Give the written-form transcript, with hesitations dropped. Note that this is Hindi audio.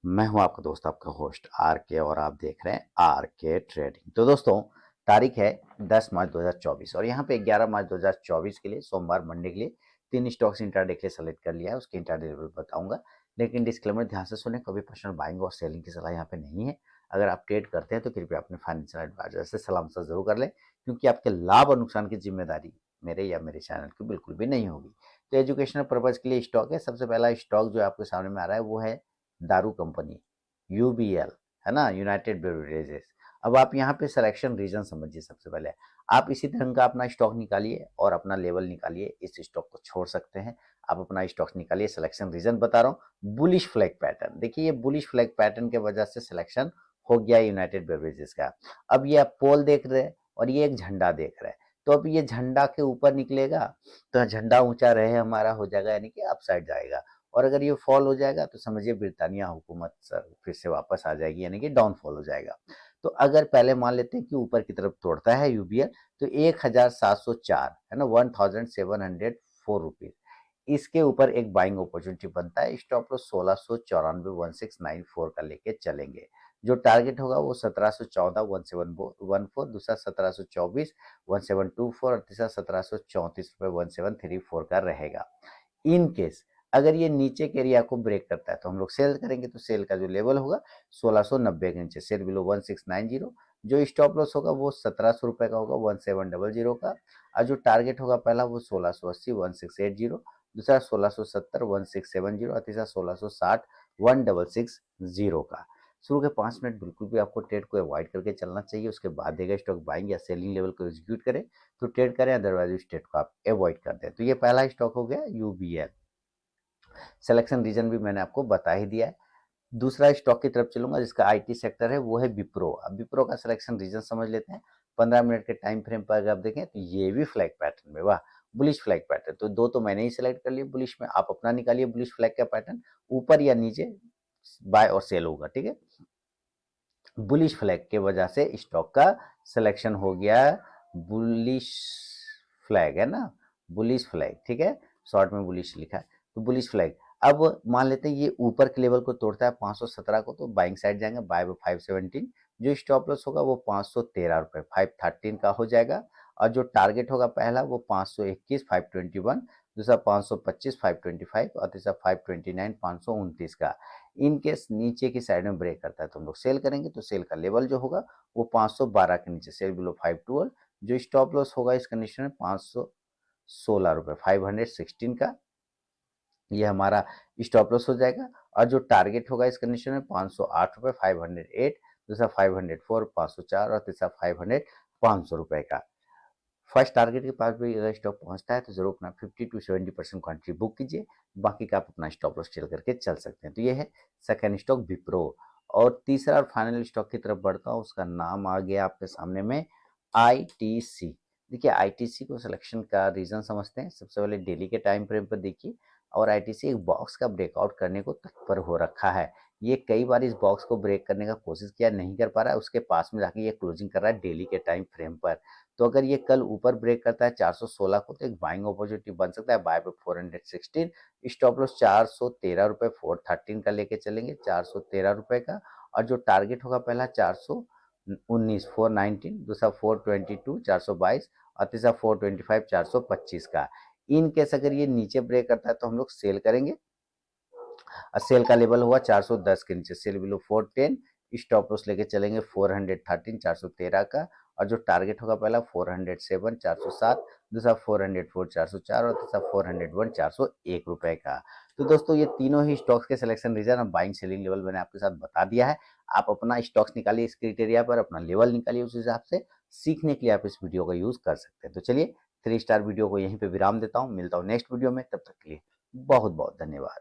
मैं हूं आपका दोस्त आपका होस्ट आर के और आप देख रहे हैं आर के ट्रेडिंग। तो दोस्तों तारीख है 10 मार्च 2024 और यहाँ पे 11 मार्च 2024 के लिए सोमवार मंडे के लिए तीन स्टॉक्स इंट्राडे के लिए सेलेक्ट कर लिया है। उसके इंट्राडे लेवल बताऊंगा, लेकिन डिस्क्लेमर ध्यान से सुने, कभी पर्सनल बाइंग और सेलिंग की सलाह यहाँ पे नहीं है। अगर आप ट्रेड करते हैं तो कृपया अपने फाइनेंशियल एडवाइजर से सलाह मशवरा जरूर कर लें, क्योंकि आपके लाभ और नुकसान की जिम्मेदारी मेरे या मेरे चैनल की बिल्कुल भी नहीं होगी। तो एजुकेशनल पर्पज के लिए स्टॉक है। सबसे पहला स्टॉक जो आपके सामने में आ रहा है वो है दारू कंपनी, यूबीएल, है ना, यूनाइटेड बेवरेजेस। अब आप यहाँ पे सिलेक्शन रीजन समझिए। सबसे पहले आप इसी तरह का अपना स्टॉक निकालिए और अपना लेवल निकालिए। इस स्टॉक को छोड़ सकते हैं, आप अपना स्टॉक निकालिए। सिलेक्शन रीजन बता रहा हूँ, बुलिश फ्लैग पैटर्न। देखिए ये बुलिश फ्लैग पैटर्न के वजह से सिलेक्शन हो गया यूनाइटेड बेवरेजेस का। अब ये आप पोल देख रहे हैं और ये एक झंडा देख रहे हैं, तो अब ये झंडा के ऊपर निकलेगा तो झंडा ऊंचा रहे हमारा हो जाएगा, यानी कि अपसाइड जाएगा। और अगर ये फॉल हो जाएगा तो समझिए ब्रिटानिया हुकूमत सर फिर से वापस आ जाएगी, यानी कि डाउनफॉल हो जाएगा। तो अगर पहले मान लेते हैं कि ऊपर की तरफ तोड़ता है यूबीएल तो 1704, है ना, 1704 रुपीज, इसके ऊपर एक बाइंग अपॉर्चुनिटी बनता है। स्टॉप लॉस 1694 1694 का लेके चलेंगे। जो टारगेट होगा वो 1714 1714, दूसरा 1724 1724 और तीसरा 1734 रुपए 1734 का रहेगा। इन केस अगर ये नीचे के एरिया को ब्रेक करता है तो हम लोग सेल करेंगे। तो सेल का जो लेवल होगा 1690 के नीचे, सेल बिलो 1690। जो स्टॉप लॉस होगा वो 1700 रुपए का होगा 1700 का। और जो टारगेट होगा पहला वो 1680 1680, दूसरा 1670 1670 और तीसरा 1660 1660 का। शुरू के 5 मिनट बिल्कुल भी आपको ट्रेड को अवॉइड करके चलना चाहिए। उसके बाद देगा स्टॉक बाइंग या सेलिंग लेवल को एग्जीक्यूट करें तो ट्रेड करें, अदरवाइज उस ट्रेड को आप अवॉइड कर दें। तो ये पहला स्टॉक हो गया यूबीएल। सिलेक्शन रीजन भी मैंने आपको बता ही दिया है। दूसरा स्टॉक की तरफ चलूंगा जिसका आईटी सेक्टर है, वो है विप्रो। अब विप्रो का सिलेक्शन रीजन समझ लेते हैं। 15 मिनट के टाइम फ्रेम पर अगर आप देखें तो ये भी फ्लैग पैटर्न में, वाह, बुलिश फ्लैग पैटर्न। तो दो तो मैंने ही सिलेक्ट कर लिया बुलिश में, आप अपना निकालिए बुलिश फ्लैग का पैटर्न, ऊपर या नीचे बाय और सेल होगा, ठीक है। बुलिश फ्लैग के वजह से स्टॉक का सिलेक्शन हो गया बुलिश फ्लैग, है ना, बुलिश फ्लैग, ठीक है, शॉर्ट में बुलिश लिखा है तो बुलिश फ्लैग। अब मान लेते हैं ये ऊपर के लेवल को तोड़ता है 517 को, तो बाइंग साइड जाएंगे, बाय 517। जो स्टॉप लॉस होगा वो 513 रुपए 513 का हो जाएगा। और जो टारगेट होगा पहला वो 521 521, दूसरा 525 525 और तीसरा 529 529 का। इन केस नीचे की साइड में ब्रेक करता है तो हम लोग सेल करेंगे। तो सेल का लेवल जो होगा वो 512 के नीचे, सेल बिलो 512। जो स्टॉप लॉस होगा इस कंडीशन में 516 रुपए 516 का, ये हमारा स्टॉप लॉस हो जाएगा। और जो टारगेट होगा इस कंडीशन में 508 रुपए 508, दूसरा 504 504 और तीसरा 500 500 रुपए का। फर्स्ट टारगेट के पास भी अगर स्टॉक पहुंचता है तो जरूर अपना 50 to 70% क्वांटिटी बुक कीजिए, बाकी का आप अपना स्टॉप लॉस सेल करके चल सकते हैं। तो ये है सेकंड स्टॉक विप्रो। और तीसरा और फाइनल स्टॉक की तरफ बढ़ता हूँ, उसका नाम आ गया आपके सामने में आईटीसी। देखिए आईटीसी को सिलेक्शन का रीजन समझते हैं। सबसे पहले डेली के टाइम फ्रेम पर देखिए, और आईटीसी एक बॉक्स का ब्रेकआउट करने को तत्पर हो रखा है। ये कई बार इस बॉक्स को ब्रेक करने का कोशिश किया, नहीं कर पा रहा है, उसके पास में जाके ये क्लोजिंग कर रहा है डेली के टाइम फ्रेम पर। तो अगर ये कल ऊपर ब्रेक करता है 416 को तो एक बाइंग अपॉर्चुनिटी बन सकता है, बाय पे 416। स्टॉप लॉस 413 रुपए 413 का लेके चलेंगे, 413 रुपए का। और जो टारगेट होगा पहला 419 419, दूसरा 422 422 और तीसरा 425 425 का। इन केस अगर ये नीचे ब्रेक करता है तो हम लोग सेल करेंगे। और सेल का लेवल हुआ 410 के नीचे, सेल बिलो 410। स्टॉप लॉस लेके चलेंगे 413 413 का। और जो टारगेट होगा पहला 407 407, दूसरा 404 404 और तीसरा 401 401 रुपए का। तो दोस्तों ये तीनों ही स्टॉक्स के सिलेक्शन रीजन और बाइंग सेलिंग लेवल मैंने आपके साथ बता दिया है। आप अपना स्टॉक्स निकालिए इस क्राइटेरिया पर, अपना लेवल निकालिए उस हिसाब से। सीखने के लिए आप इस वीडियो का यूज कर सकते हैं। तो चलिए 3 स्टार वीडियो को यहीं पे विराम देता हूँ, मिलता हूँ नेक्स्ट वीडियो में, तब तक के लिए बहुत बहुत धन्यवाद।